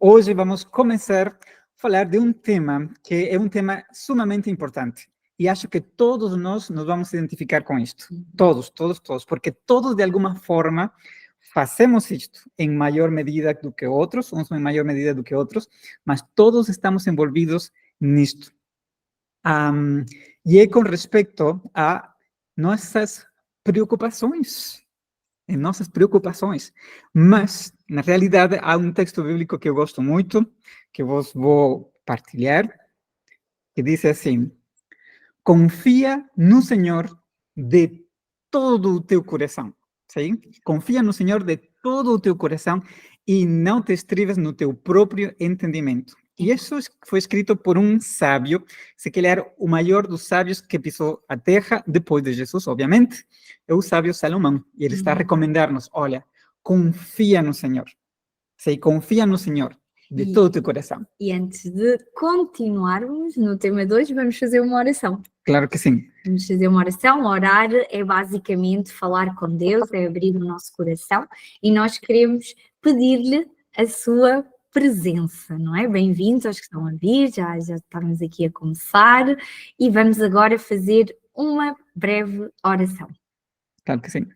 Hoje vamos começar a falar de um tema que é um tema sumamente importante. E acho que todos nós nos vamos identificar com isto. Todos, porque todos de alguma forma fazemos isto em maior medida do que outros, uns em maior medida do que outros, mas todos estamos envolvidos nisto. E é com respeito a nossas preocupações. Em nossas preocupações. Mas, na realidade, há um texto bíblico que eu gosto muito, que eu vou partilhar, que diz assim: confia no Senhor de todo o teu coração. Sim? Confia no Senhor de todo o teu coração e não te estribes no teu próprio entendimento. E isso foi escrito por um sábio, se calhar o maior dos sábios que pisou a terra, depois de Jesus, obviamente, é o sábio Salomão. E ele está a recomendar-nos, olha, confia no Senhor. Sim, confia no Senhor de todo o teu coração. E antes de continuarmos no tema de hoje, vamos fazer uma oração. Claro que sim. Vamos fazer uma oração. Orar é basicamente falar com Deus, é abrir o nosso coração e nós queremos pedir-lhe a sua presença, não é? Bem-vindos aos que estão a vir, já estamos aqui a começar e vamos agora fazer uma breve oração. Claro que sim.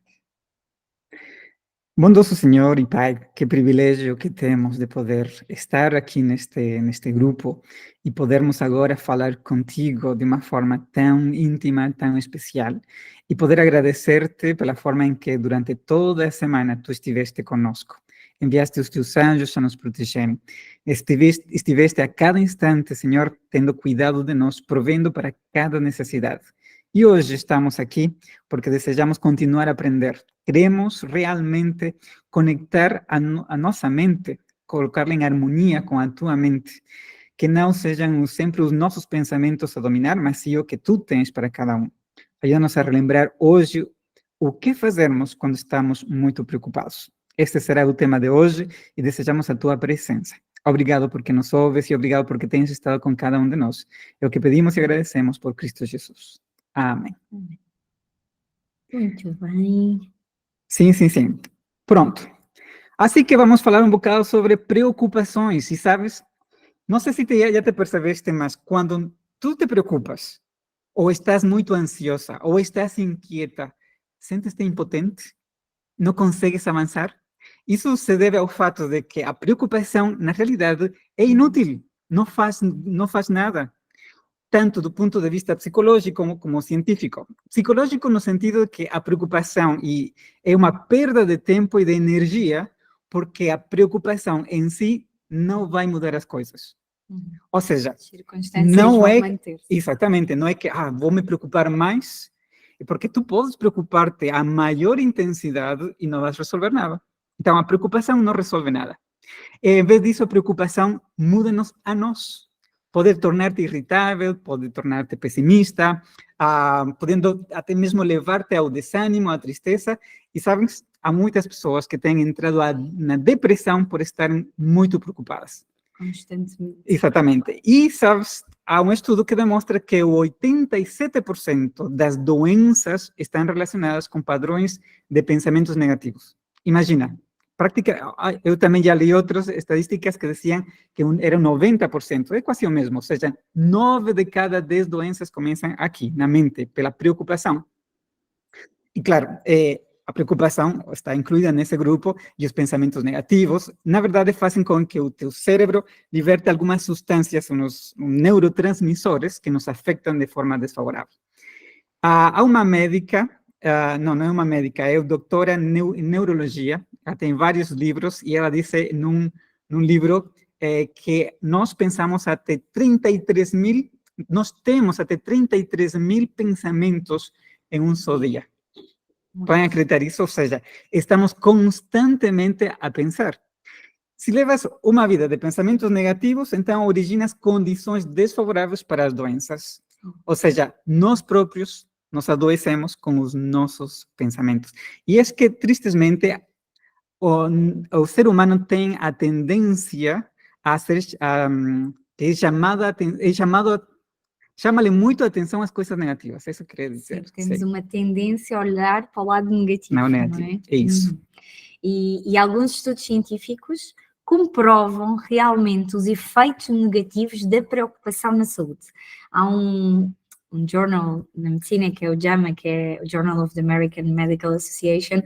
Bondoso Senhor e Pai, que privilégio que temos de poder estar aqui neste grupo e podermos agora falar contigo de uma forma tão íntima, tão especial, e poder agradecer-te pela forma em que durante toda a semana tu estiveste conosco. Enviaste os teus anjos a nos protegerem. Estiveste a cada instante, Senhor, tendo cuidado de nós, provendo para cada necessidade. E hoje estamos aqui porque desejamos continuar a aprender. Queremos realmente conectar a nossa mente, colocá-la em harmonia com a tua mente. Que não sejam sempre os nossos pensamentos a dominar, mas sim o que tu tens para cada um. Ajuda-nos a relembrar hoje o que fazermos quando estamos muito preocupados. Este será o tema de hoje e desejamos a tua presença. Obrigado porque nos ouves e obrigado porque tens estado com cada um de nós. É o que pedimos e agradecemos por Cristo Jesus. Amém. Muito bem. Sim. Pronto. Assim que vamos falar um bocado sobre preocupações. E sabes, não sei se já te percebeste, mas quando tu te preocupas, ou estás muito ansiosa, ou estás inquieta, sentes-te impotente? Não consegues avançar? Isso se deve ao fato de que a preocupação, na realidade, é inútil. Não faz nada. Tanto do ponto de vista psicológico como científico. Psicológico no sentido de que a preocupação é uma perda de tempo e de energia, porque a preocupação em si não vai mudar as coisas. Ou seja, não é exatamente, não é que vou me preocupar mais, porque tu podes preocupar-te a maior intensidade e não vais resolver nada. Então, a preocupação não resolve nada. Em vez disso, a preocupação muda-nos a nós. Pode tornar-te irritável, pode tornar-te pessimista, podendo até mesmo levar-te ao desânimo, à tristeza. E sabes, há muitas pessoas que têm entrado na depressão por estarem muito preocupadas. Constantemente. Exatamente. E, sabes, há um estudo que demonstra que 87% das doenças estão relacionadas com padrões de pensamentos negativos. Imagina. Eu também já li outras estatísticas que diziam que era 90%, é quase o mesmo, ou seja, 9 de cada 10 doenças começam aqui, na mente, pela preocupação. E claro, a preocupação está incluída nesse grupo e os pensamentos negativos, na verdade, fazem com que o teu cérebro liberte algumas substâncias, uns neurotransmissores que nos afetam de forma desfavorável. Há uma médica, não é uma médica, é doutora em neurologia, ela tem vários livros e ela disse num livro que nós pensamos até 33 mil, nós temos até 33 mil pensamentos em um só dia. Podem acreditar isso? Ou seja, estamos constantemente a pensar. Se levas uma vida de pensamentos negativos, então originas condições desfavoráveis para as doenças. Ou seja, nós próprios nos adoecemos com os nossos pensamentos. E é que, tristemente, o ser humano tem a tendência a ser chama-lhe muito a atenção às coisas negativas. Isso quer dizer. Sim, temos uma tendência a olhar para o lado negativo. Não é? É isso. E alguns estudos científicos comprovam realmente os efeitos negativos da preocupação na saúde. Há um jornal na medicina, que é o JAMA, que é o Journal of the American Medical Association,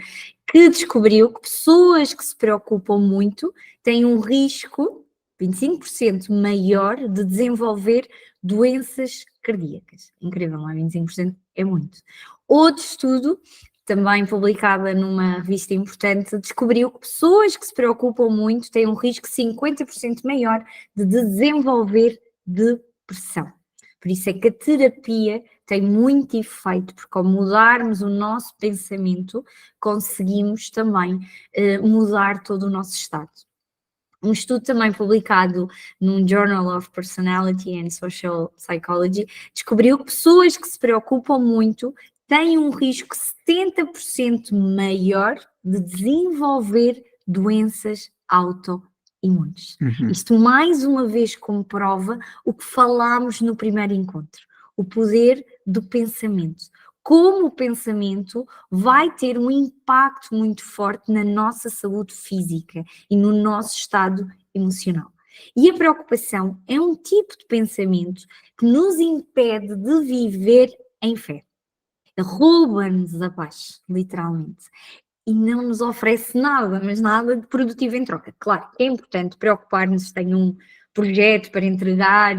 que descobriu que pessoas que se preocupam muito têm um risco 25% maior de desenvolver doenças cardíacas. Incrível, não é? 25% é muito. Outro estudo, também publicada numa revista importante, descobriu que pessoas que se preocupam muito têm um risco 50% maior de desenvolver depressão. Por isso é que a terapia tem muito efeito, porque ao mudarmos o nosso pensamento, conseguimos também mudar todo o nosso estado. Um estudo também publicado num Journal of Personality and Social Psychology descobriu que pessoas que se preocupam muito têm um risco 70% maior de desenvolver doenças autoimunes. Isto mais uma vez comprova o que falámos no primeiro encontro, o poder do pensamento. Como o pensamento vai ter um impacto muito forte na nossa saúde física e no nosso estado emocional. E a preocupação é um tipo de pensamento que nos impede de viver em fé. Rouba-nos a paz, literalmente. E não nos oferece nada, mas nada de produtivo em troca. Claro, é importante preocupar-nos, tenho um projeto para entregar,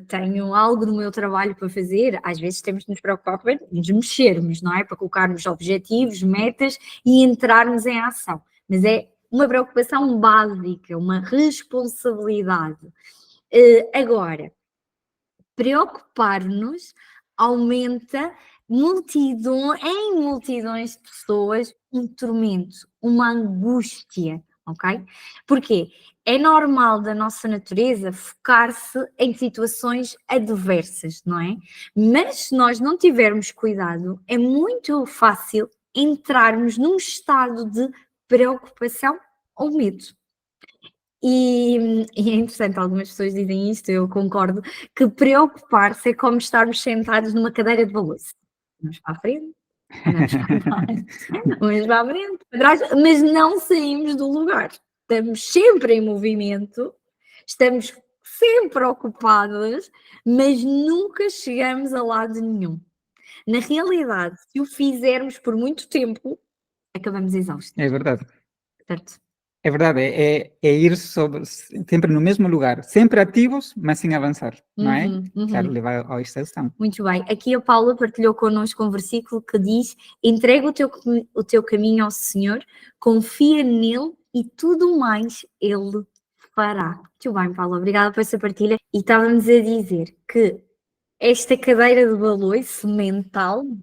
tenho algo no meu trabalho para fazer, às vezes temos de nos preocupar para nos mexermos, não é? Para colocarmos objetivos, metas e entrarmos em ação. Mas é uma preocupação básica, uma responsabilidade. Agora, preocupar-nos aumenta em multidões de pessoas um tormento, uma angústia, ok? Porquê? É normal da nossa natureza focar-se em situações adversas, não é? Mas se nós não tivermos cuidado, é muito fácil entrarmos num estado de preocupação ou medo. E é interessante, algumas pessoas dizem isto, eu concordo, que preocupar-se é como estarmos sentados numa cadeira de balanço. Vamos para a frente, vamos para baixo, vamos para a frente, para trás, mas não saímos do lugar. Estamos sempre em movimento, estamos sempre ocupados, mas nunca chegamos a lado nenhum. Na realidade, se o fizermos por muito tempo, acabamos exaustos, É verdade. certo? É verdade, é ir sempre no mesmo lugar, sempre ativos, mas sem avançar, não é? Claro, levar à exaustão. Muito bem. Aqui a Paula partilhou connosco um versículo que diz: entrega o teu caminho ao Senhor, confia nele e tudo mais ele fará. Muito bem, Paula, obrigada por essa partilha. E estávamos a dizer que esta cadeira de balanço mental, não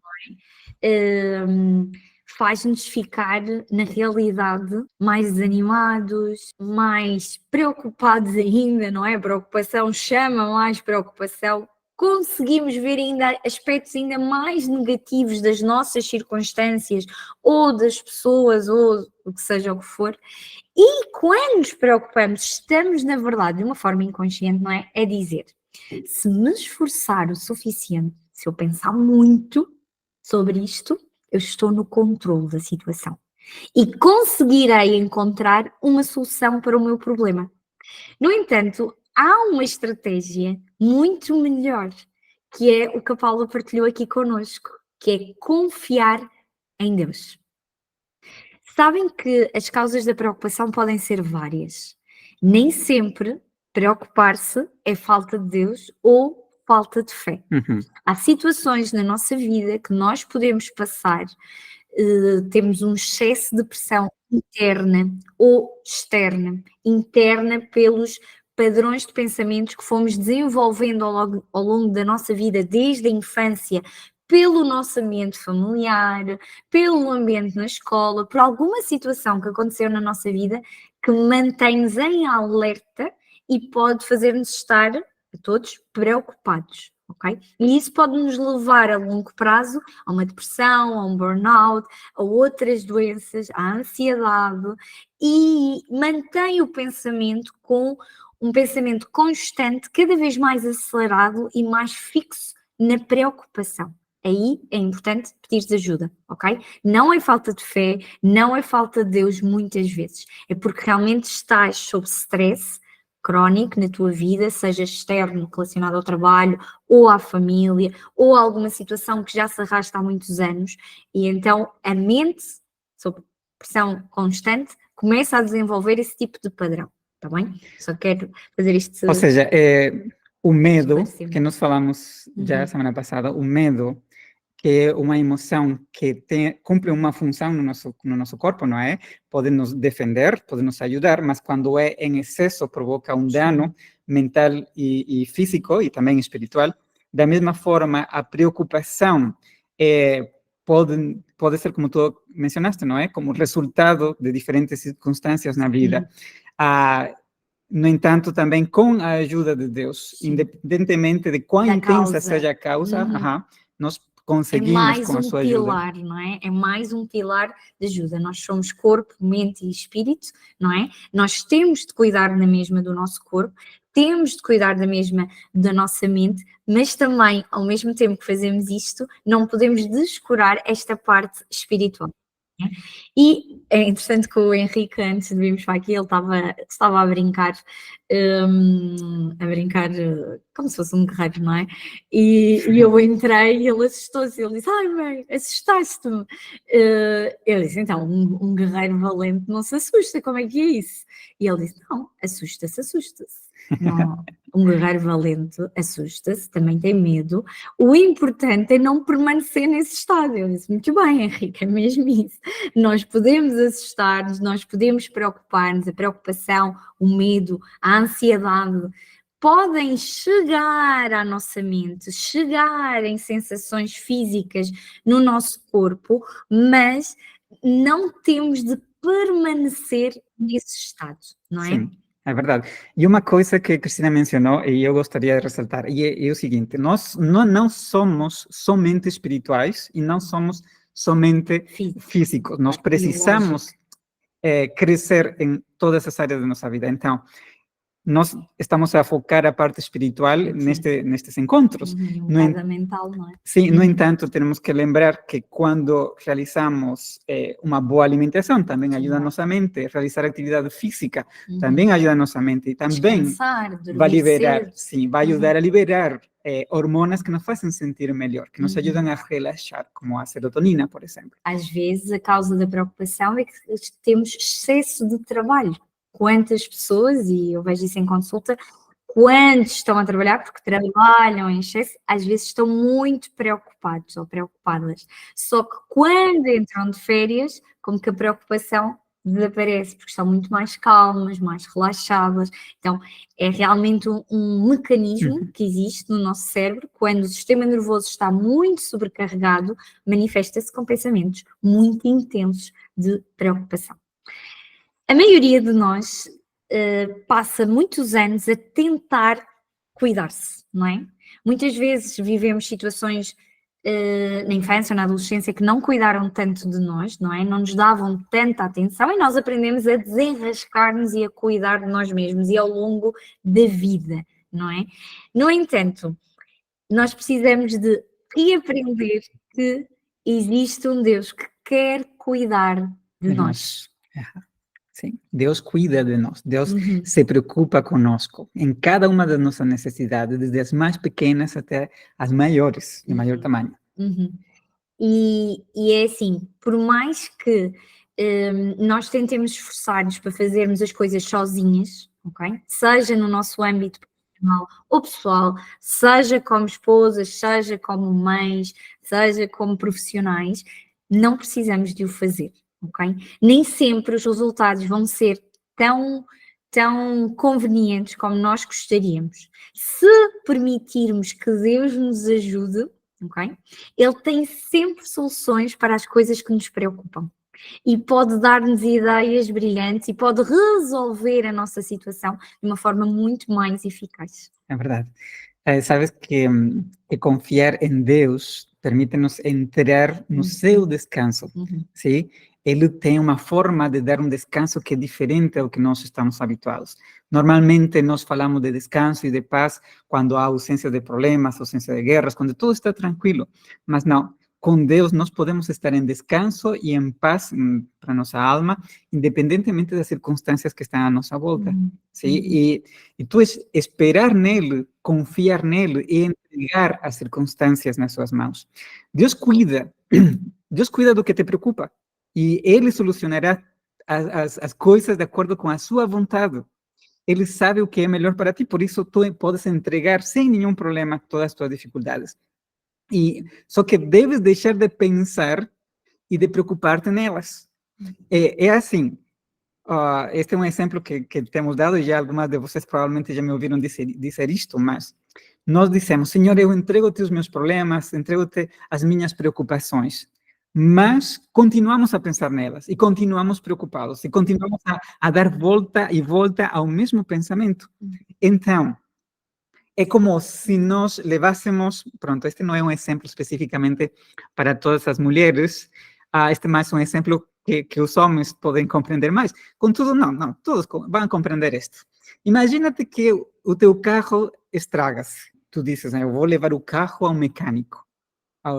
é? Faz-nos ficar, na realidade, mais desanimados, mais preocupados ainda, não é? A preocupação chama mais preocupação. Conseguimos ver ainda aspectos ainda mais negativos das nossas circunstâncias ou das pessoas ou o que seja o que for. E quando nos preocupamos, estamos, na verdade, de uma forma inconsciente, não é? É dizer, se me esforçar o suficiente, se eu pensar muito sobre isto, eu estou no controle da situação e conseguirei encontrar uma solução para o meu problema. No entanto, há uma estratégia muito melhor, que é o que a Paula partilhou aqui connosco, que é confiar em Deus. Sabem que as causas da preocupação podem ser várias. Nem sempre preocupar-se é falta de Deus ou falta de fé. Há situações na nossa vida que nós podemos passar, temos um excesso de pressão interna ou externa. Interna pelos padrões de pensamentos que fomos desenvolvendo ao longo da nossa vida, desde a infância, pelo nosso ambiente familiar, pelo ambiente na escola, por alguma situação que aconteceu na nossa vida que mantém-nos em alerta e pode fazer-nos estar, a todos, preocupados. Okay? E isso pode nos levar a longo prazo a uma depressão, a um burnout, a outras doenças, à ansiedade, e mantém o pensamento com um pensamento constante, cada vez mais acelerado e mais fixo na preocupação. aí é importante pedir ajuda, ok? Não é falta de fé, não é falta de Deus muitas vezes, é porque realmente estás sob stress crónico na tua vida, seja externo relacionado ao trabalho, ou à família, ou a alguma situação que já se arrasta há muitos anos, e então a mente, sob pressão constante, começa a desenvolver esse tipo de padrão, está bem? Só quero fazer isto. Ou seja, o medo, que nós falamos já Uhum. semana passada, o medo, que é uma emoção que cumpre uma função no nosso corpo, não é? Pode nos defender, pode nos ajudar, mas quando é em excesso provoca um dano mental e físico e também espiritual. Da mesma forma, a preocupação pode ser, como tu mencionaste, não é? Como resultado de diferentes circunstâncias na vida. No entanto, também com a ajuda de Deus, independentemente de quão intensa seja a causa, nós conseguimos mais com a sua ajuda. Pilar, não é? É mais um pilar de ajuda. Nós somos corpo, mente e espírito, não é? Nós temos de cuidar na mesma do nosso corpo, temos de cuidar da mesma da nossa mente, mas também, ao mesmo tempo que fazemos isto, não podemos descurar esta parte espiritual. E é interessante que o Henrique, antes de virmos para aqui, ele estava a brincar como se fosse um guerreiro, não é? E eu entrei e ele assustou-se, ele disse, ai mãe, assustaste-me. Eu disse, então, um guerreiro valente não se assusta, como é que é isso? E ele disse, não, assusta-se. Não, um guerreiro valente assusta-se, também tem medo. O importante é não permanecer nesse estado. Eu disse, muito bem, Henrique, é mesmo isso. Nós podemos assustar-nos, nós podemos preocupar-nos, a preocupação, o medo, a ansiedade podem chegar à nossa mente, chegar em sensações físicas no nosso corpo, mas não temos de permanecer nesse estado, não é? Sim, é verdade. E uma coisa que a Cristina mencionou, e eu gostaria de ressaltar, é o seguinte, nós não somos somente espirituais e não somos somente físicos. Nós precisamos crescer em todas as áreas da nossa vida. Então, nós estamos a focar a parte espiritual nestes encontros. Mental, não é? Sim, no entanto, temos que lembrar que quando realizamos uma boa alimentação, também ajuda a nossa mente, realizar atividade física, também ajuda a nossa mente, e também vai liberar, vai ajudar a liberar hormonas que nos fazem sentir melhor, que nos ajudam a relaxar, como a serotonina, por exemplo. Às vezes, a causa da preocupação é que temos excesso de trabalho. Quantas pessoas, e eu vejo isso em consulta, quantos estão a trabalhar porque trabalham em excesso, às vezes estão muito preocupados ou preocupadas. Só que quando entram de férias, como que a preocupação desaparece, porque estão muito mais calmas, mais relaxadas. Então, é realmente um mecanismo que existe no nosso cérebro, quando o sistema nervoso está muito sobrecarregado, manifesta-se com pensamentos muito intensos de preocupação. A maioria de nós passa muitos anos a tentar cuidar-se, não é? Muitas vezes vivemos situações na infância ou na adolescência que não cuidaram tanto de nós, não é? Não nos davam tanta atenção e nós aprendemos a desenrascar-nos e a cuidar de nós mesmos e ao longo da vida, não é? No entanto, nós precisamos de reaprender que existe um Deus que quer cuidar de nós. Sim, Deus cuida de nós, Deus se preocupa conosco em cada uma das nossas necessidades, desde as mais pequenas até as maiores, de maior tamanho. E é assim, por mais que nós tentemos esforçar-nos para fazermos as coisas sozinhas, ok? Seja no nosso âmbito profissional ou pessoal, seja como esposas, seja como mães, seja como profissionais, não precisamos de o fazer. Okay? Nem sempre os resultados vão ser tão convenientes como nós gostaríamos. Se permitirmos que Deus nos ajude, okay? Ele tem sempre soluções para as coisas que nos preocupam e pode dar-nos ideias brilhantes e pode resolver a nossa situação de uma forma muito mais eficaz. É verdade. Sabes que confiar em Deus permite-nos entrar no seu descanso, ¿sí? ele tem uma forma de dar um descanso que é diferente ao que nós estamos habituados. Normalmente, nós falamos de descanso e de paz quando há ausência de problemas, ausência de guerras, quando tudo está tranquilo. Mas não, com Deus nós podemos estar em descanso e em paz para nossa alma, independentemente das circunstâncias que estão à nossa volta. Sim? E tu esperar nele, confiar nele e entregar as circunstâncias nas suas mãos. Deus cuida do que te preocupa. E ele solucionará as coisas de acordo com a sua vontade. Ele sabe o que é melhor para ti, por isso tu podes entregar sem nenhum problema todas as tuas dificuldades. Só que deves deixar de pensar e de preocupar-te nelas. É assim, este é um exemplo que temos dado, e já algumas de vocês provavelmente já me ouviram dizer isto, mas nós dizemos, Senhor, eu entrego-te os meus problemas, entrego-te as minhas preocupações, mas continuamos a pensar nelas, e continuamos preocupados, e continuamos a dar volta e volta ao mesmo pensamento. Então, é como se nós levássemos, pronto, este não é um exemplo especificamente para todas as mulheres, este é mais um exemplo que os homens podem compreender mais. Contudo, não, todos vão compreender isto. Imagina-te que o teu carro estraga-se. Tu dizes, eu vou levar o carro ao mecânico, à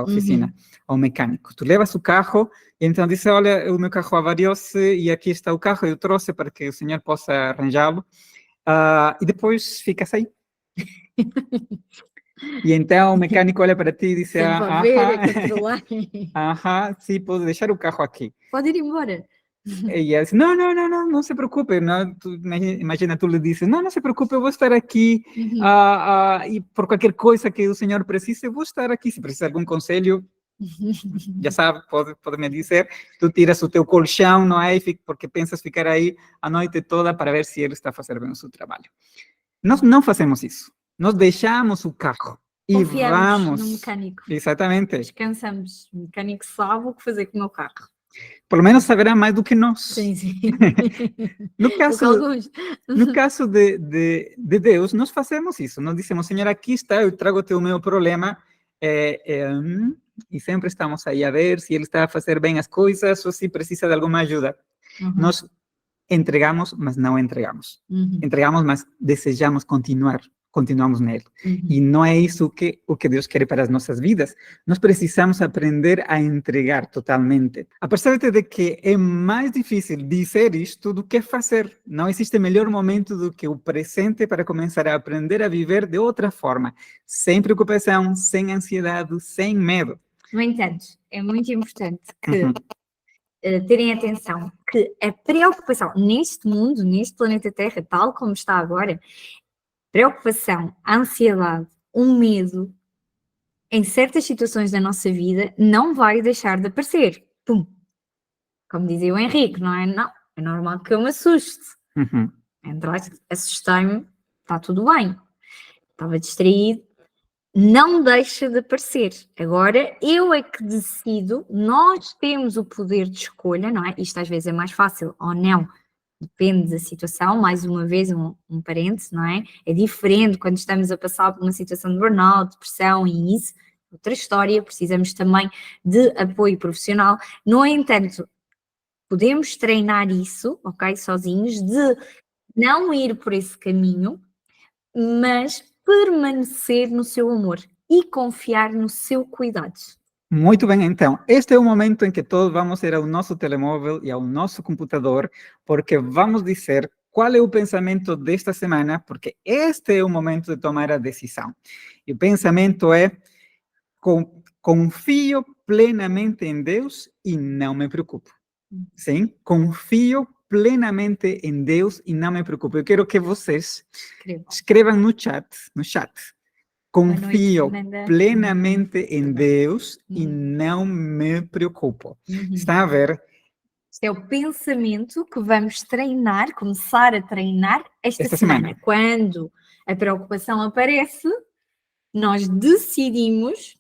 oficina, ao mecânico. Tu levas o carro e então dizes, olha, o meu carro avariou-se e aqui está o carro, eu trouxe para que o senhor possa arranjá-lo. E depois ficas aí. E então o mecânico olha para ti e diz, sim, pode deixar o carro aqui. Pode ir embora. E ele diz, não se preocupe. Não, imagina, tu lhe dizes, não se preocupe, eu vou estar aqui, e por qualquer coisa que o senhor precise, eu vou estar aqui. Se precisa de algum conselho, já sabe, pode me dizer. Tu tiras o teu colchão, não é? Porque pensas ficar aí a noite toda para ver se ele está fazendo bem o seu trabalho. Nós não fazemos isso. Nós deixamos o carro e confiamos vamos. No mecânico. Exatamente. Descansamos. O mecânico sabe o que fazer com o meu carro. Pelo menos saberá mais do que nós. Sim. No caso de Deus, nós fazemos isso. Nós dizemos, Senhor, aqui está, eu trago-te o meu problema, e sempre estamos aí a ver se ele está a fazer bem as coisas ou se precisa de alguma ajuda. Nós entregamos, mas não entregamos. Entregamos, mas desejamos continuamos nele. E não é isso o que Deus quer para as nossas vidas. Nós precisamos aprender a entregar totalmente. Apesar de que é mais difícil dizer isto do que fazer. Não existe melhor momento do que o presente para começar a aprender a viver de outra forma. Sem preocupação, sem ansiedade, sem medo. No entanto, é muito importante que terem atenção que a preocupação neste mundo, neste planeta Terra, tal como está agora, preocupação, a ansiedade, o medo, em certas situações da nossa vida, não vai deixar de aparecer. Pum! Como dizia o Henrique, não é? Não, é normal que eu me assuste. Assustei-me, está tudo bem. Estava distraído. Não deixa de aparecer. Agora, eu é que decido, nós temos o poder de escolha, não é? Isto às vezes é mais fácil ou não, depende da situação. Mais uma vez, um parêntese, não é? É diferente quando estamos a passar por uma situação de burnout, depressão e isso, outra história, precisamos também de apoio profissional. No entanto, podemos treinar isso, ok, sozinhos, de não ir por esse caminho, mas permanecer no seu amor e confiar no seu cuidado. Muito bem, então, este é o momento em que todos vamos ir ao nosso telemóvel e ao nosso computador, porque vamos dizer qual é o pensamento desta semana, porque este é o momento de tomar a decisão. E o pensamento é, confio plenamente em Deus e não me preocupo. Sim, confio plenamente em Deus e não me preocupo. Eu quero que vocês escrevam no chat. Confio plenamente em Deus e não me preocupo. Está a ver? Este é o pensamento que vamos treinar, começar a treinar esta semana. Quando a preocupação aparece, nós decidimos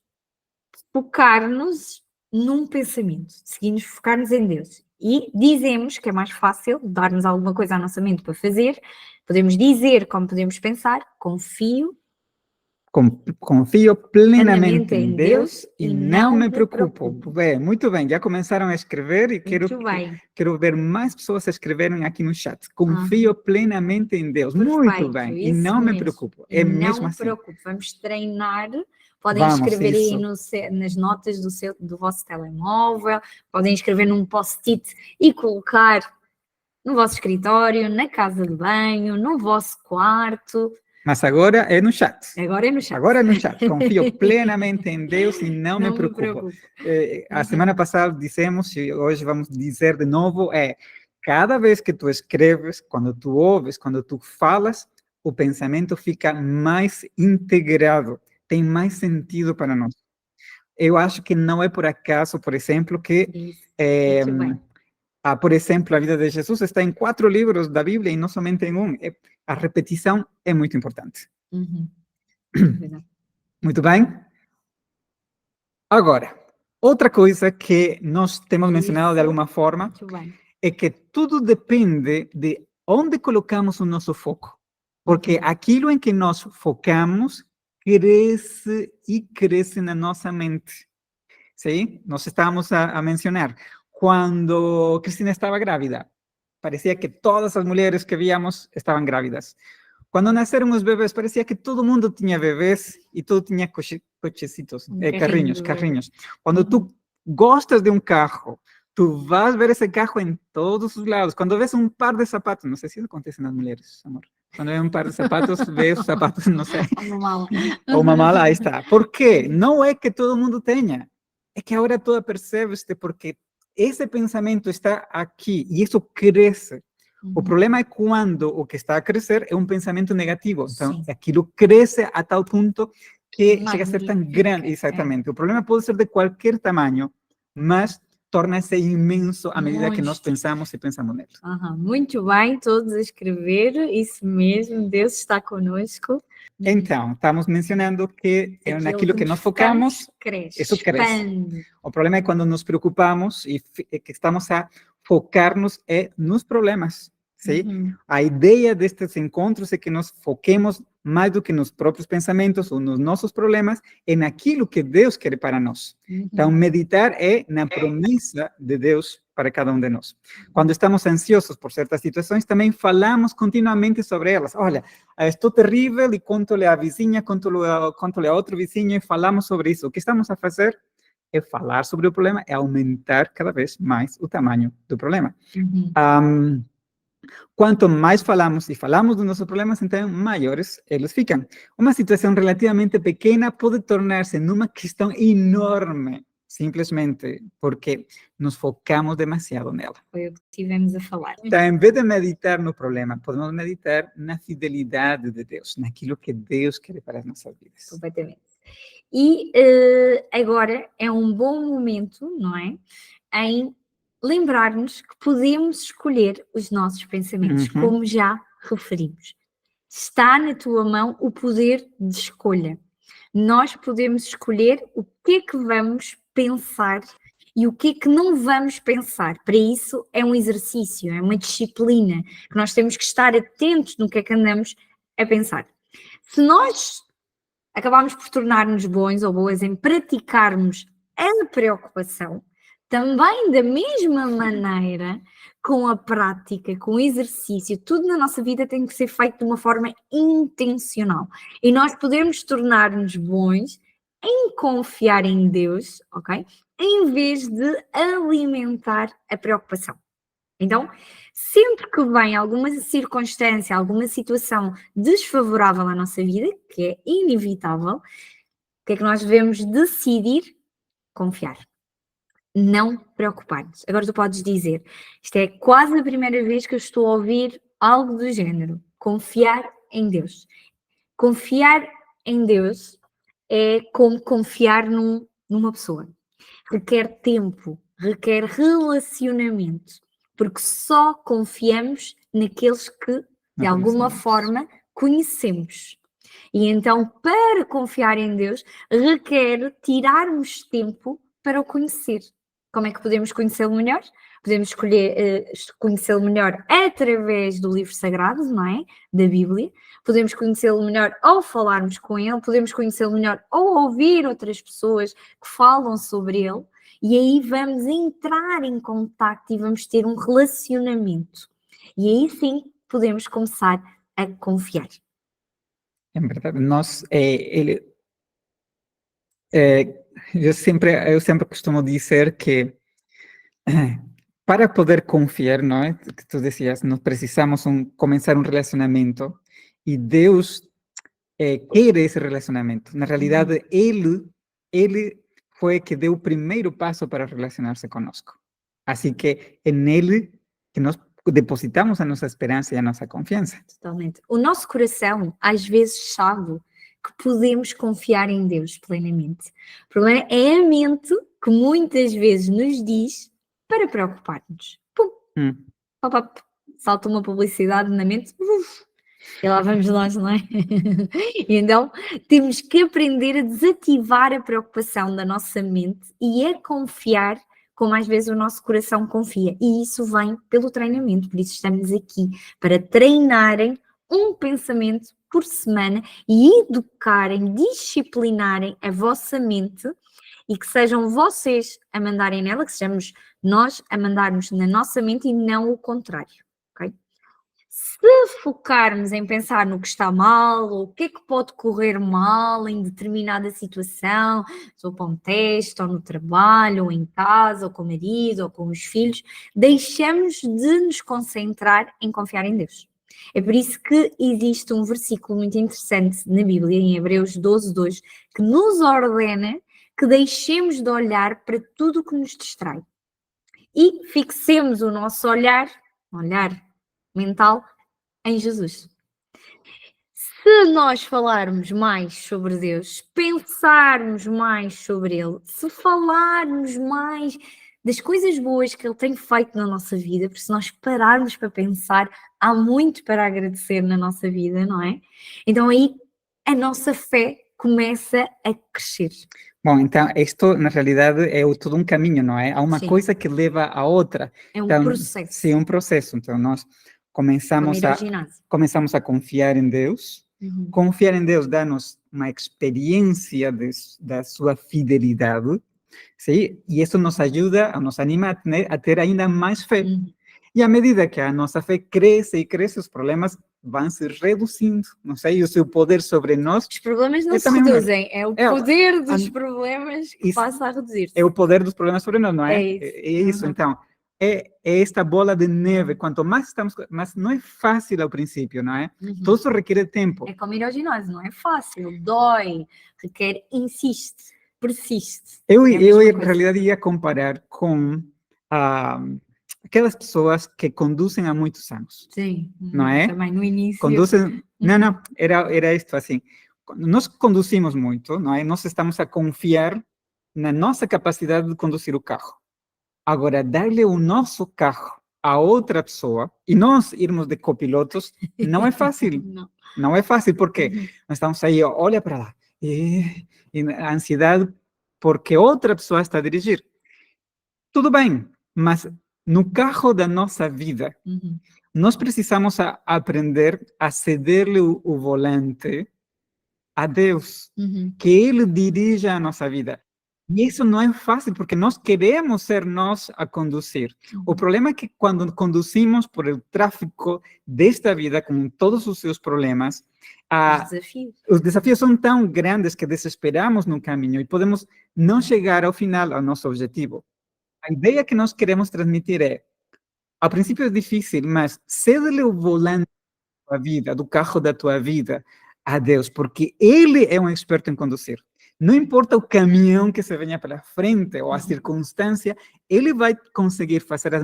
focar-nos num pensamento, decidimos focar-nos em Deus. E dizemos que é mais fácil dar-nos alguma coisa à nossa mente para fazer. Podemos dizer como podemos pensar, confio Confio plenamente Plenamente em em Deus Deus e e não não me me preocupo. preocupo. Bem, muito bem, já começaram a escrever e Muito bem. quero ver mais pessoas escreverem aqui no chat. Confio plenamente em Deus. Muito Perfeito, bem, e isso não me mesmo. preocupo. E É não mesmo me assim. preocupo. Vamos treinar. Podem Vamos, escrever aí isso. nas notas do vosso telemóvel, podem escrever num post-it e colocar no vosso escritório, na casa de banho, no vosso quarto. Mas agora é no chat. Agora é no chat. Agora é no chat. Confio plenamente em Deus e não me preocupo. A semana passada dissemos, e hoje vamos dizer de novo, cada vez que tu escreves, quando tu ouves, quando tu falas, o pensamento fica mais integrado, tem mais sentido para nós. Eu acho que não é por acaso, por exemplo, que Isso. eh, Muito bem. por exemplo, a vida de Jesus está em 4 livros da Bíblia e não somente em um. A repetição é muito importante. Verdade. Muito bem? Agora, outra coisa que nós temos mencionado de Isso. alguma forma Muito bem. é que tudo depende de onde colocamos o nosso foco. Porque aquilo em que nós focamos cresce e cresce na nossa mente. Sim? Nós estávamos a mencionar. Quando Cristina estava grávida, parecía que todas as mulheres que víamos estaban grávidas. Cuando nacieron os bebés, parecía que todo mundo tinha bebés e todo tinha cochecitos, carrinhos, carrinhos. Quando tu gostas de um carro, tu vas ver esse carro em todos os lados. Quando ves um par de sapatos, não sei se isso acontece nas mulheres, amor. Quando vê um par de sapatos, vê os sapatos, não sei. Uma mala. Ou uma mala, aí está. Por quê? Não é que todo mundo tenha. É que agora tu percebes-te porque esse pensamento está aqui e isso cresce. O problema é quando o que está a crescer é um pensamento negativo. Então, Sim. aquilo cresce a tal ponto que chega a ser tão Magnifica, grande. Exatamente. O problema pode ser de qualquer tamanho, mas torna-se imenso à medida que nós Monstro. pensamos e pensamos nele. Muito bem, todos a escrever, isso mesmo, Deus está conosco. Então, estamos mencionando que é Aquilo naquilo que nos nós focamos, cresce, isso cresce. expande. O problema é quando nos preocupamos e que estamos a focar-nos nos problemas. Sim? A ideia destes encontros é que nos foquemos mais do que nos próprios pensamentos ou nos nossos problemas, naquilo que Deus quer para nós. Então, meditar é na promessa de Deus para cada um de nós. Quando estamos ansiosos por certas situações, também falamos continuamente sobre elas. Olha, estou terrível e conto-lhe à vizinha, conto-lhe a outro vizinho e falamos sobre isso. O que estamos a fazer é falar sobre o problema, é aumentar cada vez mais o tamanho do problema. Quanto mais falamos e falamos dos nossos problemas, então maiores eles ficam. Uma situação relativamente pequena pode tornar-se numa questão enorme, simplesmente porque nos focamos demasiado nela. Foi o que estivemos a falar. Então, em vez de meditar no problema, podemos meditar na fidelidade de Deus, naquilo que Deus quer para as nossas vidas. Completamente. E agora é um bom momento, não é? Em lembrar-nos que podemos escolher os nossos pensamentos, como já referimos. Está na tua mão o poder de escolha. Nós podemos escolher o que é que vamos pensar e o que é que não vamos pensar. Para isso é um exercício, é uma disciplina, que nós temos que estar atentos no que é que andamos a pensar. Se nós acabarmos por tornar-nos bons ou boas em praticarmos a preocupação, também da mesma maneira, com a prática, com o exercício, tudo na nossa vida tem que ser feito de uma forma intencional. E nós podemos tornar-nos bons em confiar em Deus, ok? Em vez de alimentar a preocupação. Então, sempre que vem alguma circunstância, alguma situação desfavorável à nossa vida, que é inevitável, o que é que nós devemos decidir? Confiar. Não preocupar-nos. Agora tu podes dizer, isto é quase a primeira vez que eu estou a ouvir algo do género. Confiar em Deus. Confiar em Deus é como confiar numa pessoa. Requer tempo, requer relacionamento, porque só confiamos naqueles que, de alguma forma, conhecemos. E então, para confiar em Deus, requer tirarmos tempo para o conhecer. Como é que podemos conhecê-lo melhor? Podemos escolher conhecê-lo melhor através do livro sagrado, não é? Da Bíblia. Podemos conhecê-lo melhor ao falarmos com ele, podemos conhecê-lo melhor ao ouvir outras pessoas que falam sobre ele, e aí vamos entrar em contacto e vamos ter um relacionamento. E aí sim podemos começar a confiar. É verdade, eu sempre costumo dizer que para poder confiar, não é? Que tu dizias, nós precisamos começar um relacionamento e Deus quer esse relacionamento. Na realidade, Ele foi que deu o primeiro passo para relacionar-se conosco. Assim que é nele que nós depositamos a nossa esperança e a nossa confiança. Totalmente. O nosso coração às vezes sabe que podemos confiar em Deus plenamente. O problema é a mente que muitas vezes nos diz para preocupar-nos. Pum, pop, pop, salta uma publicidade na mente, e lá vamos nós, não é? E então temos que aprender a desativar a preocupação da nossa mente e a confiar como às vezes o nosso coração confia. E isso vem pelo treinamento, por isso estamos aqui para treinarem um pensamento por semana e educarem, disciplinarem a vossa mente e que sejam vocês a mandarem nela, que sejamos nós a mandarmos na nossa mente e não o contrário, ok? Se focarmos em pensar no que está mal, ou o que é que pode correr mal em determinada situação, ou para um teste, ou no trabalho, ou em casa, ou com o marido, ou com os filhos, deixamos de nos concentrar em confiar em Deus. É por isso que existe um versículo muito interessante na Bíblia, em Hebreus 12:2, que nos ordena que deixemos de olhar para tudo o que nos distrai e fixemos o nosso olhar mental em Jesus. Se nós falarmos mais sobre Deus, pensarmos mais sobre Ele, se falarmos mais das coisas boas que Ele tem feito na nossa vida, porque se nós pararmos para pensar, há muito para agradecer na nossa vida, não é? Então aí a nossa fé começa a crescer. Bom, então, isto na realidade é todo um caminho, não é? Há uma Sim. coisa que leva a outra. É um Então, processo. Sim, um processo. Então, nós começamos a confiar em Deus. Confiar em Deus dá-nos uma experiência da sua fidelidade, sim? E isso nos ajuda, nos anima a ter ainda mais fé. E à medida que a nossa fé cresce e cresce, os problemas vão se reduzindo, não sei, o seu poder sobre nós. Os problemas não se reduzem, é o poder dos problemas que passa a reduzir-se. É o poder dos problemas sobre nós, não é? É isso. Então, é esta bola de neve, quanto mais estamos, mas não é fácil ao princípio, não é? Tudo isso requer tempo. É como ir ao ginásio, não é fácil, dói, requer, insiste, persiste. Eu em realidade ia comparar com aquelas pessoas que conduzem há muitos anos. Sim, não é? Também no início. Conduzem, não, era isto assim. Nós conduzimos muito, não é? Nós estamos a confiar na nossa capacidade de conduzir o carro. Agora, darle o nosso carro a outra pessoa e nós irmos de copilotos não é fácil. Não é fácil, porque nós estamos aí, olha para lá, e a ansiedade porque outra pessoa está a dirigir. Tudo bem, mas no carro da nossa vida, nós precisamos aprender a ceder-lhe o volante a Deus, que Ele dirija a nossa vida. E isso não é fácil, porque nós queremos ser nós a conduzir. O problema é que quando conduzimos por o tráfico desta vida, com todos os seus problemas, os desafios são tão grandes que desesperamos no caminho e podemos não chegar ao final ao nosso objetivo. A ideia que nós queremos transmitir é, ao princípio é difícil, mas cede-lhe o volante da tua vida, do carro da tua vida, a Deus, porque Ele é um experto em conduzir. Não importa o caminhão que se venha pela frente ou a circunstância, Ele vai conseguir fazer as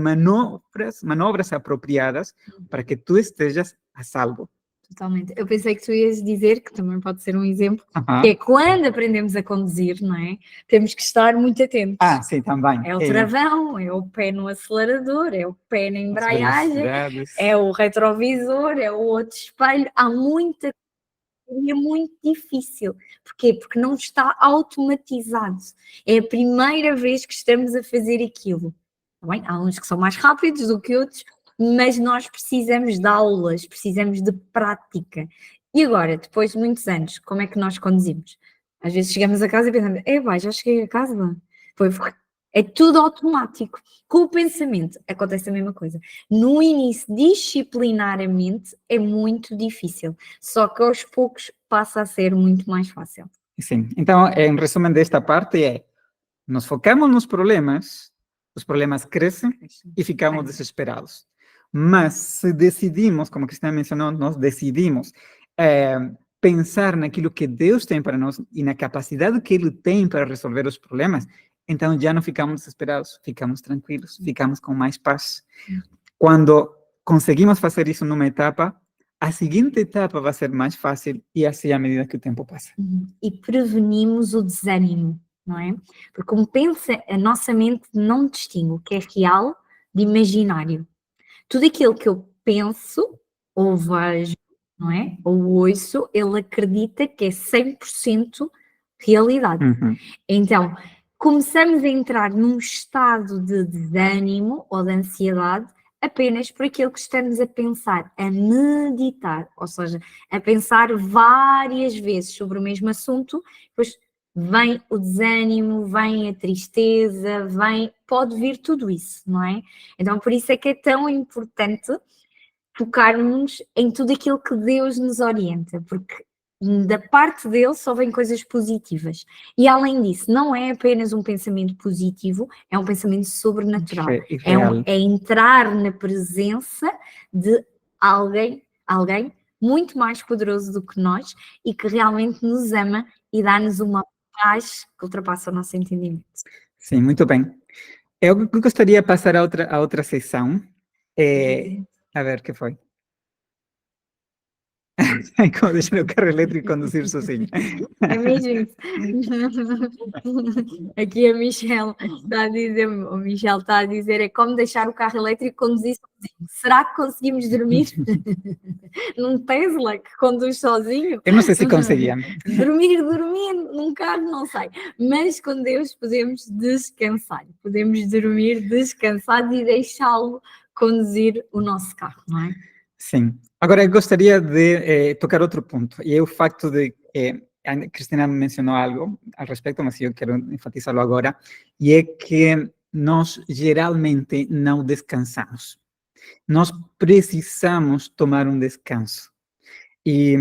manobras apropriadas para que tu estejas a salvo. Totalmente. Eu pensei que tu ias dizer, que também pode ser um exemplo, que é quando aprendemos a conduzir, não é? Temos que estar muito atentos. Sim, também. É o travão, é o pé no acelerador, é o pé na embreagem, é o retrovisor, é o outro espelho. Há muita coisa, é muito difícil. Porquê? Porque não está automatizado. É a primeira vez que estamos a fazer aquilo. tá bem? Há uns que são mais rápidos do que outros, mas nós precisamos de aulas, precisamos de prática. E agora, depois de muitos anos, como é que nós conduzimos? Às vezes chegamos a casa e pensamos, vai, já cheguei a casa. É tudo automático. Com o pensamento acontece a mesma coisa. No início, disciplinaramente, é muito difícil. Só que aos poucos passa a ser muito mais fácil. Sim. Então, em resumo desta parte nos focamos nos problemas, os problemas crescem e ficamos desesperados. Mas se decidimos, como a Cristina mencionou, nós decidimos pensar naquilo que Deus tem para nós e na capacidade que Ele tem para resolver os problemas, então já não ficamos desesperados, ficamos tranquilos, ficamos com mais paz. Quando conseguimos fazer isso numa etapa, a seguinte etapa vai ser mais fácil e assim à medida que o tempo passa. E prevenimos o desânimo, não é? Porque como pensa, a nossa mente não distingue o que é real de imaginário. Tudo aquilo que eu penso ou vejo, não é? Ou ouço, ele acredita que é 100% realidade. Então, começamos a entrar num estado de desânimo ou de ansiedade apenas por aquilo que estamos a pensar, a meditar, ou seja, a pensar várias vezes sobre o mesmo assunto, depois vem o desânimo, vem a tristeza, pode vir tudo isso, não é? Então, por isso é que é tão importante focarmos em tudo aquilo que Deus nos orienta, porque da parte dele só vêm coisas positivas. E além disso, não é apenas um pensamento positivo, é um pensamento sobrenatural. É entrar na presença de alguém muito mais poderoso do que nós e que realmente nos ama e dá-nos uma paz que ultrapassa o nosso entendimento. Sim, muito bem. Eu gostaria de passar a outra sessão. A ver, o que foi? Como deixar o carro elétrico conduzir sozinho. É mesmo isso. Aqui a Michelle está a dizer, é como deixar o carro elétrico conduzir sozinho. Será que conseguimos dormir num Tesla que conduz sozinho? Eu não sei se conseguia. Dormir num carro, não sei. Mas com Deus podemos descansar. Podemos dormir descansados e deixá-lo conduzir o nosso carro, não é? Sim. Agora, eu gostaria de tocar outro ponto, e é o facto de que a Cristina mencionou algo al respeito, mas eu quero enfatizá-lo agora, e é que nós geralmente não descansamos. Nós precisamos tomar um descanso. E,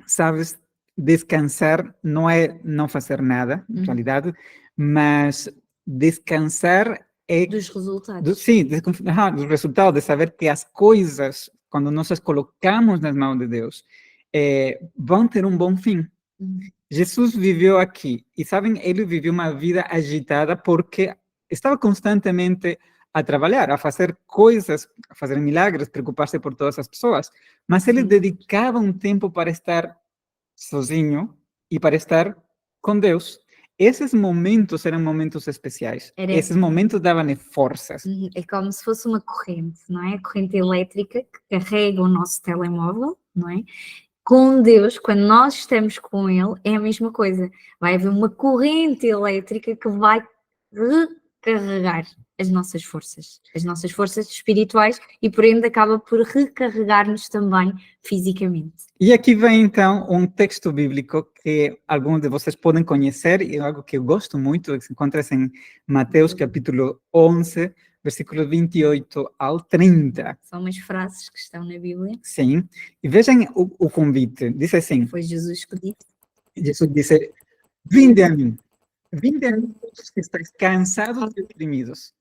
sabes, descansar não é não fazer nada, em realidade, mas descansar é... Dos resultados. Sim, dos resultados, de saber que as coisas, quando nós as colocamos nas mãos de Deus, vão ter um bom fim. Jesus viveu aqui, e sabem, ele viveu uma vida agitada porque estava constantemente a trabalhar, a fazer coisas, a fazer milagres, preocupar-se por todas as pessoas, mas ele dedicava um tempo para estar sozinho e para estar com Deus. Esses momentos eram momentos especiais. Esses momentos davam-lhe forças. É como se fosse uma corrente, não é? A corrente elétrica que carrega o nosso telemóvel, não é? Com Deus, quando nós estamos com Ele, é a mesma coisa. Vai haver uma corrente elétrica que vai recarregar as nossas forças espirituais e, por ende, acaba por recarregar-nos também fisicamente. E aqui vem, então, um texto bíblico que alguns de vocês podem conhecer, e é algo que eu gosto muito, que se encontra em Mateus, capítulo 11, versículo 28 ao 30. São umas frases que estão na Bíblia. Sim, e vejam o convite, diz assim... Foi Jesus que disse. Jesus disse, vinde a mim todos que estáis cansados e oprimidos,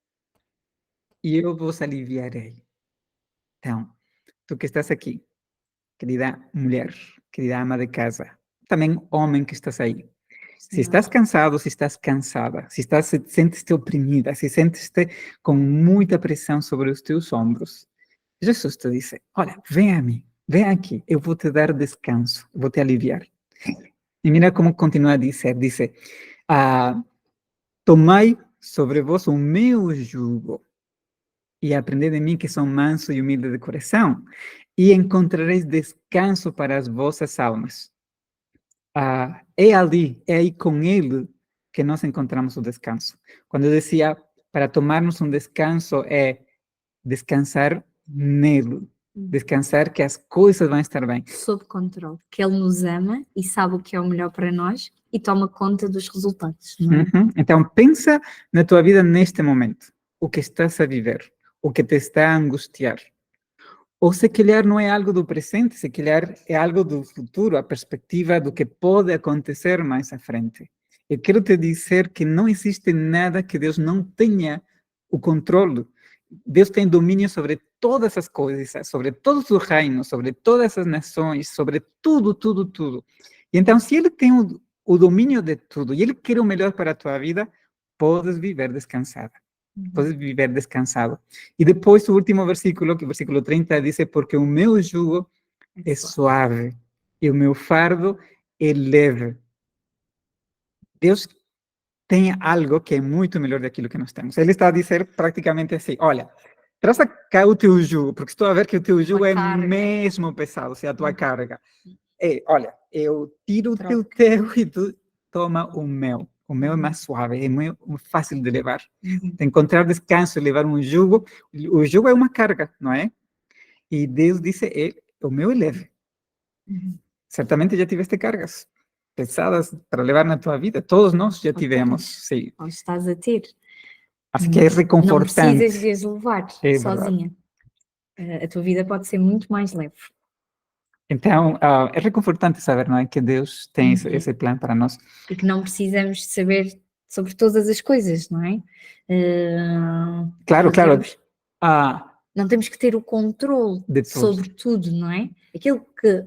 e eu vos aliviarei. Então, tu que estás aqui, querida mulher, querida ama de casa, também homem que estás aí. Se estás cansado, se estás cansada, se sentes-te oprimida, se sentes-te com muita pressão sobre os teus ombros, Jesus te diz, olha, vem a mim, vem aqui, eu vou te dar descanso, eu vou te aliviar. E mira como continua a dizer, tomai sobre vós o meu jugo e aprendei de mim que sou manso e humilde de coração, e encontrareis descanso para as vossas almas. É aí com ele que nós encontramos o descanso. Quando eu decía, para tomarmos um descanso é descansar nele. Descansar que as coisas vão estar bem. Sob controle, que Ele nos ama e sabe o que é o melhor para nós e toma conta dos resultados, não é? Então, pensa na tua vida neste momento. O que estás a viver. O que te está a angustiar. Ou se calhar não é algo do presente, se calhar é algo do futuro, a perspectiva do que pode acontecer mais à frente. Eu quero te dizer que não existe nada que Deus não tenha o controle. Deus tem domínio sobre todas as coisas, sobre todos os reinos, sobre todas as nações, sobre tudo, tudo, tudo. E então, se Ele tem o domínio de tudo e Ele quer o melhor para a tua vida, podes viver descansada. Podes viver descansado. E depois o último versículo, que é o versículo 30, diz: porque o meu jugo é suave e o meu fardo é leve. Deus tem algo que é muito melhor daquilo que nós temos. Ele está a dizer praticamente assim: olha, traz cá o teu jugo, porque estou a ver que o teu jugo é mesmo pesado, ou seja, a tua carga. Olha, eu tiro o teu e tu toma o meu. O meu é mais suave, é muito fácil de levar. De encontrar descanso e levar um jugo. O jugo é uma carga, não é? E Deus disse: o meu é leve. Certamente já tiveste cargas pesadas para levar na tua vida. Todos nós já tivemos, sim. Ou estás a ter. Acho que é reconfortante. Não precisas de as levar sozinha. A tua vida pode ser muito mais leve. Então, é reconfortante saber, não é, que Deus tem esse plano para nós. E que não precisamos saber sobre todas as coisas, não é? Claro. Não temos que ter o controle sobre tudo, não é? Aquilo que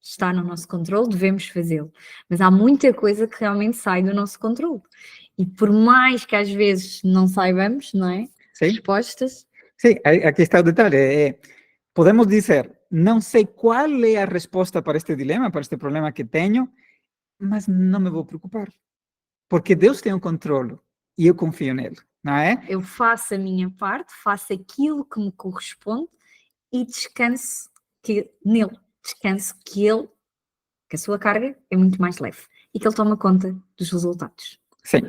está no nosso controle, devemos fazê-lo. Mas há muita coisa que realmente sai do nosso controle. E por mais que às vezes não saibamos, não é? Sim. Respostas. Sim, aqui está o detalhe. Podemos dizer, não sei qual é a resposta para este dilema, para este problema que tenho, mas não me vou preocupar. Porque Deus tem o controle e eu confio nele, não é? Eu faço a minha parte, faço aquilo que me corresponde e descanso nele. Descanso que a sua carga é muito mais leve e que ele toma conta dos resultados. Sim.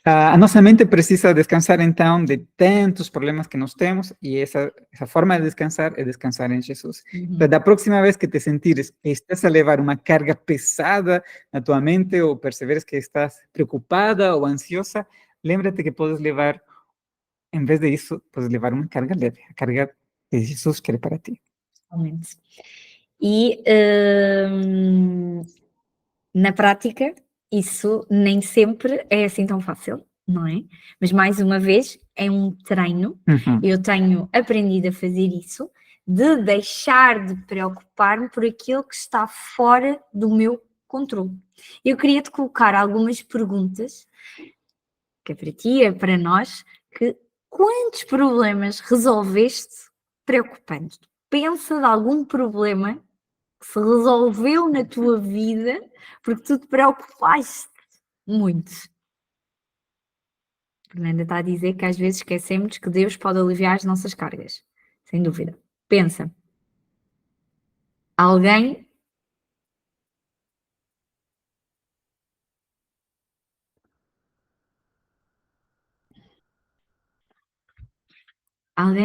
A nossa mente precisa descansar, então, de tantos problemas que nós temos, e essa forma de descansar é descansar em Jesus. Então, da próxima vez que te sentires que estás a levar uma carga pesada na tua mente, ou perceberes que estás preocupada ou ansiosa, lembra-te que podes levar, em vez de isso, podes levar uma carga leve, a carga que Jesus quer para ti. Totalmente. E na prática, isso nem sempre é assim tão fácil, não é? Mas mais uma vez, é um treino. Eu tenho aprendido a fazer isso, de deixar de preocupar-me por aquilo que está fora do meu controle. Eu queria te colocar algumas perguntas, que é para ti, é para nós, que quantos problemas resolveste preocupando? Pensa de algum problema que se resolveu na tua vida porque tu te preocupaste muito. Fernanda está a dizer que às vezes esquecemos que Deus pode aliviar as nossas cargas. Sem dúvida. Pensa. Alguém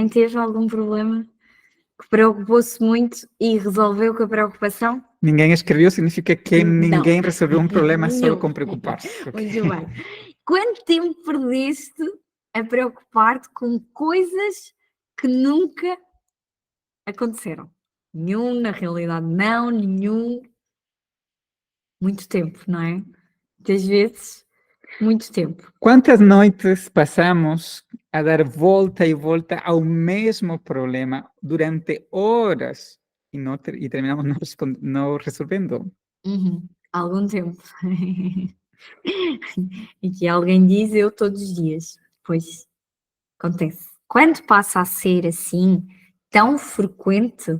teve algum problema que preocupou-se muito e resolveu com a preocupação? Ninguém escreveu, significa que ninguém resolveu um problema só com preocupar-se. Muito bem. Quanto tempo perdeste a preocupar-te com coisas que nunca aconteceram? Nenhum, na realidade não, nenhum. Muito tempo, não é? Muitas vezes, muito tempo. Quantas noites passamos a dar volta e volta ao mesmo problema durante horas e terminamos não resolvendo? Algum tempo. E que alguém diz eu todos os dias. Pois, acontece. Quando passa a ser assim, tão frequente,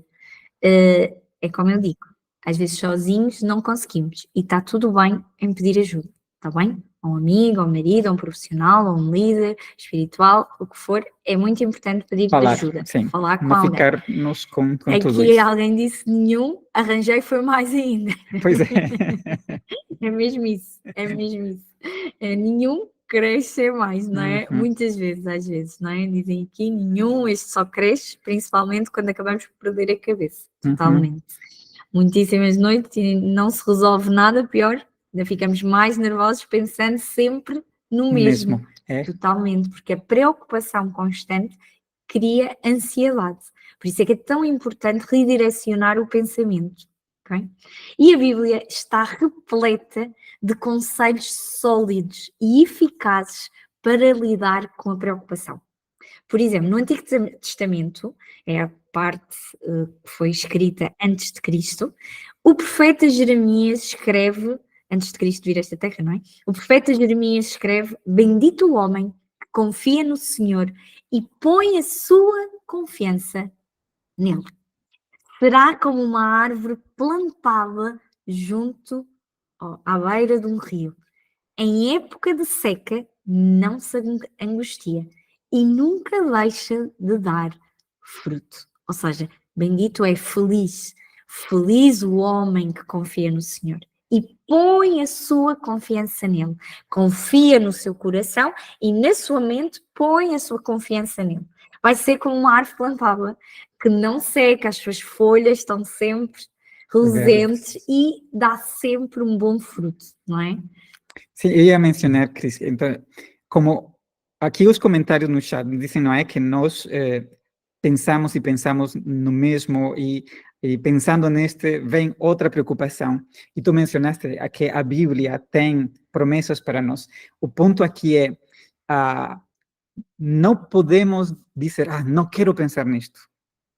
é como eu digo, às vezes sozinhos não conseguimos e está tudo bem em pedir ajuda, está bem? A um amigo, a um marido, a um profissional, a um líder espiritual, o que for, é muito importante pedir ajuda, sim, falar com não alguém. ficar-nos com tudo isso. Aqui alguém disse nenhum, arranjei foi mais ainda. Pois é. É mesmo isso, é mesmo isso. Nenhum crescer mais, não é? Muitas vezes, às vezes, não é? Dizem aqui, nenhum, este só cresce, principalmente quando acabamos por perder a cabeça, totalmente. Muitíssimas noites e não se resolve nada, pior, ainda ficamos mais nervosos pensando sempre no mesmo. Totalmente, porque a preocupação constante cria ansiedade. Por isso é que é tão importante redirecionar o pensamento. Okay? E a Bíblia está repleta de conselhos sólidos e eficazes para lidar com a preocupação. Por exemplo, no Antigo Testamento, é a parte que foi escrita antes de Cristo, o profeta Jeremias escreve, antes de Cristo vir a esta terra, não é? O profeta Jeremias escreve: bendito o homem que confia no Senhor e põe a sua confiança nele. Será como uma árvore plantada junto à beira de um rio. Em época de seca, não se angustia e nunca deixa de dar fruto. Ou seja, bendito é feliz. Feliz o homem que confia no Senhor e põe a sua confiança nele. Confia no seu coração e na sua mente põe a sua confiança nele. Vai ser como uma árvore plantada que não seca, as suas folhas estão sempre reluzentes e dá sempre um bom fruto, não é? Sim, eu ia mencionar, Cris, então, como aqui os comentários no chat dizem, não é, que nós pensamos e pensamos no mesmo e pensando neste vem outra preocupação. E tu mencionaste que a Bíblia tem promessas para nós. O ponto aqui é, não podemos dizer, não quero pensar nisto.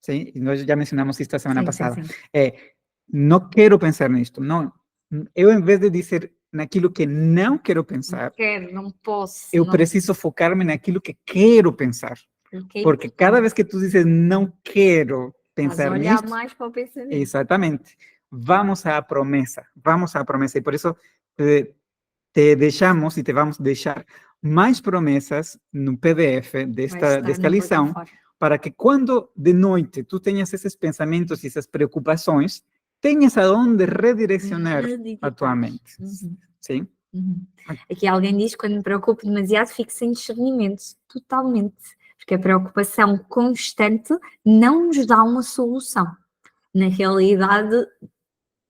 Sim? E nós já mencionamos isto a semana passada. Sim. Não quero pensar nisto. Não, eu, em vez de dizer naquilo que não quero pensar, não quero, não posso. Eu preciso focar-me naquilo que quero pensar. Porque cada vez que tu dizes não quero pensar nisto, olhar mais para o pensamento. Exatamente. Vamos à promessa. E por isso te deixamos e te vamos deixar mais promessas no PDF desta lição, para que quando de noite tu tenhas esses pensamentos e essas preocupações, tenhas aonde redirecionar a tua mente. Sim? Aqui alguém diz: quando me preocupo demasiado, fico sem discernimento. Totalmente. Porque a preocupação constante não nos dá uma solução. Na realidade,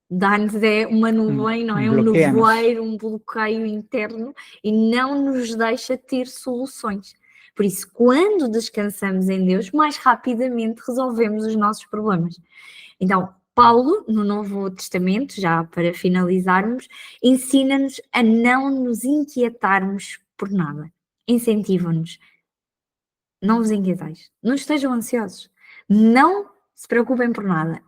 dá-nos uma nuvem, não é? Um nevoeiro, um bloqueio interno e não nos deixa ter soluções. Por isso, quando descansamos em Deus, mais rapidamente resolvemos os nossos problemas. Então, Paulo, no Novo Testamento, já para finalizarmos, ensina-nos a não nos inquietarmos por nada. Incentiva-nos. Não vos inquietais. Não estejam ansiosos. Não se preocupem por nada.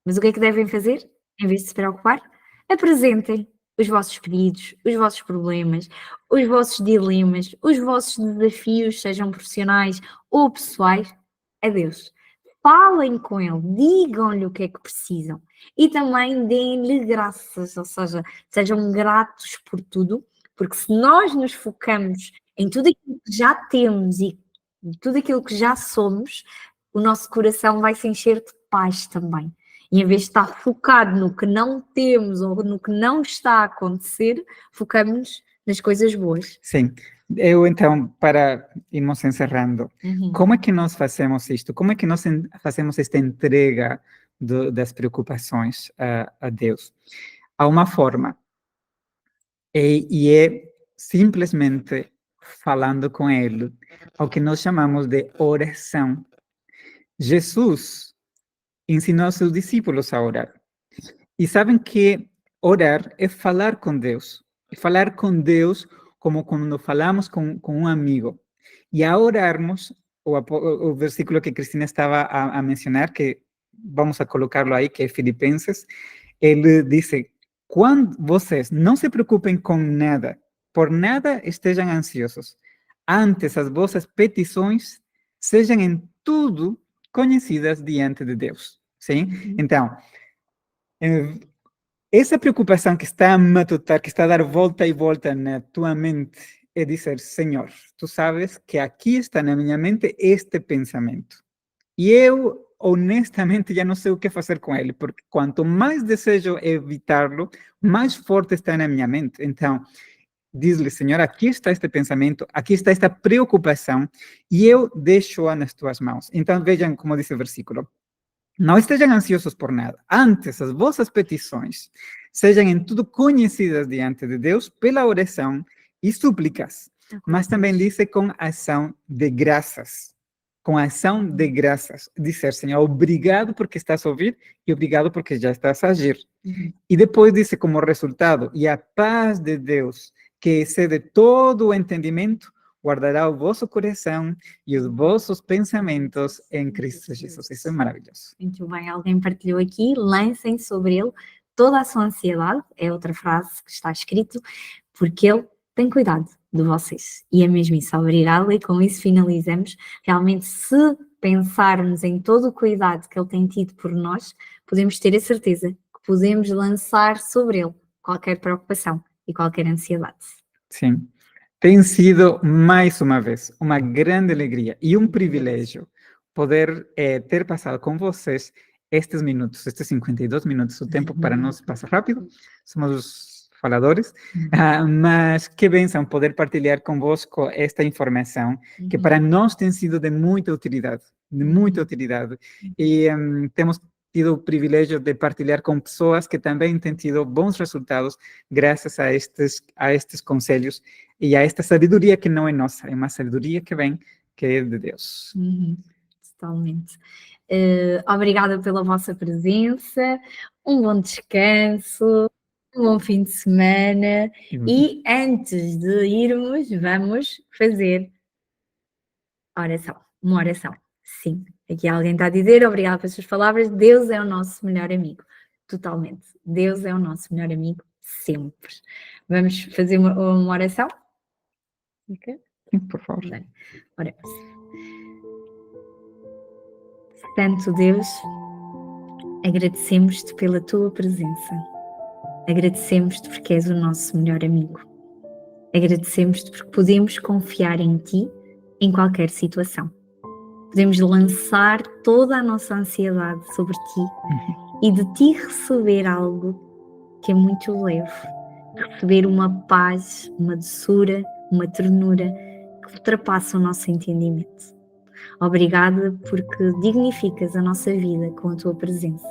Mas o que é que devem fazer? Em vez de se preocupar, apresentem os vossos pedidos, os vossos problemas, os vossos dilemas, os vossos desafios, sejam profissionais ou pessoais, a Deus. Falem com Ele, digam-lhe o que é que precisam e também deem-lhe graças, ou seja, sejam gratos por tudo, porque se nós nos focamos em tudo aquilo que já temos e tudo aquilo que já somos, o nosso coração vai se encher de paz também. E em vez de estar focado no que não temos ou no que não está a acontecer, focamos nas coisas boas. Sim. Eu, então, para irmos encerrando, como é que nós fazemos isto? Como é que nós fazemos esta entrega das preocupações a Deus? Há uma forma, e é simplesmente falando com Ele, o que nós chamamos de oração. Jesus ensinou aos seus discípulos a orar. E sabem que orar é falar com Deus. É falar com Deus como quando falamos com um amigo. E ao orarmos, o versículo que Cristina estava a mencionar, que vamos a colocá-lo aí, que é Filipenses, ele diz: quando vocês não se preocupem com nada, por nada estejam ansiosos. Antes, as vossas petições sejam em tudo conhecidas diante de Deus. Sim? Então, essa preocupação que está a matutar, que está a dar volta e volta na tua mente, é dizer: Senhor, tu sabes que aqui está na minha mente este pensamento. E eu, honestamente, já não sei o que fazer com ele, porque quanto mais desejo evitá-lo, mais forte está na minha mente. Então, diz-lhe, Senhor, aqui está este pensamento, aqui está esta preocupação, e eu deixo-a nas tuas mãos. Então, vejam como diz o versículo. Não estejam ansiosos por nada. Antes, as vossas petições sejam em tudo conhecidas diante de Deus pela oração e súplicas. Mas também diz com ação de graças. Com ação de graças. Dizer, Senhor, obrigado porque estás a ouvir e obrigado porque já estás a agir. E depois diz como resultado, e a paz de Deus, que excede todo o entendimento, guardará o vosso coração e os vossos pensamentos em Cristo Jesus. Isso é maravilhoso. Muito bem, alguém partilhou aqui, lancem sobre ele toda a sua ansiedade, é outra frase que está escrito, porque ele tem cuidado de vocês. E é mesmo isso, obrigada, e com isso finalizamos. Realmente, se pensarmos em todo o cuidado que ele tem tido por nós, podemos ter a certeza que podemos lançar sobre ele qualquer preocupação e qualquer ansiedade. Sim. Tem sido, mais uma vez, uma grande alegria e um privilégio poder ter passado com vocês estes minutos, estes 52 minutos. O tempo para nós passa rápido, somos os faladores, mas que bênção poder partilhar convosco esta informação, que para nós tem sido de muita utilidade, e temos tido o privilégio de partilhar com pessoas que também têm tido bons resultados graças a estes conselhos e a esta sabedoria que não é nossa, é uma sabedoria que vem, que é de Deus. Totalmente. Obrigada pela vossa presença, um bom descanso, um bom fim de semana, e antes de irmos, vamos fazer uma oração. Sim, aqui alguém está a dizer, obrigada pelas suas palavras, Deus é o nosso melhor amigo. Totalmente. Deus é o nosso melhor amigo, sempre. Vamos fazer uma oração? Okay. Por favor. Bem, oremos. Santo Deus, agradecemos-te pela tua presença. Agradecemos-te porque és o nosso melhor amigo. Agradecemos-te porque podemos confiar em ti em qualquer situação. Podemos lançar toda a nossa ansiedade sobre ti e de ti receber algo que é muito leve. Receber uma paz, uma doçura, uma ternura que ultrapassa o nosso entendimento. Obrigada porque dignificas a nossa vida com a tua presença.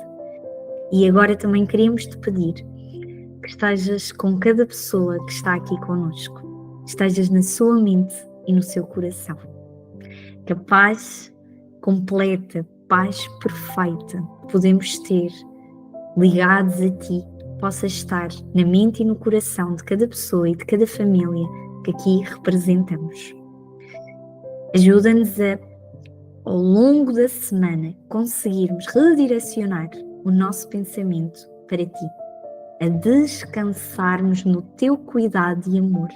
E agora também queremos te pedir que estejas com cada pessoa que está aqui connosco. Estejas na sua mente e no seu coração. Que a paz completa, paz perfeita que podemos ter ligados a ti, possa estar na mente e no coração de cada pessoa e de cada família que aqui representamos. Ajuda-nos a, ao longo da semana, conseguirmos redirecionar o nosso pensamento para ti, a descansarmos no teu cuidado e amor,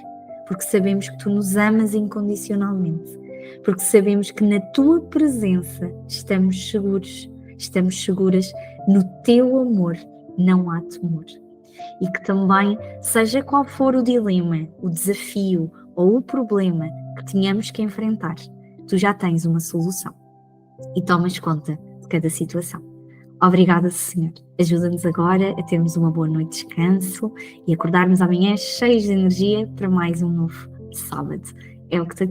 porque sabemos que tu nos amas incondicionalmente, porque sabemos que na tua presença estamos seguras no teu amor, não há temor. E que também, seja qual for o dilema, o desafio ou o problema que tenhamos que enfrentar, tu já tens uma solução e tomas conta de cada situação. Obrigada, Senhor. Ajuda-nos agora a termos uma boa noite de descanso e acordarmos amanhã cheios de energia para mais um novo sábado. É o que te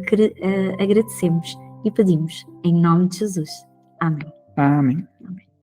agradecemos e pedimos em nome de Jesus. Amém. Amém. Amém.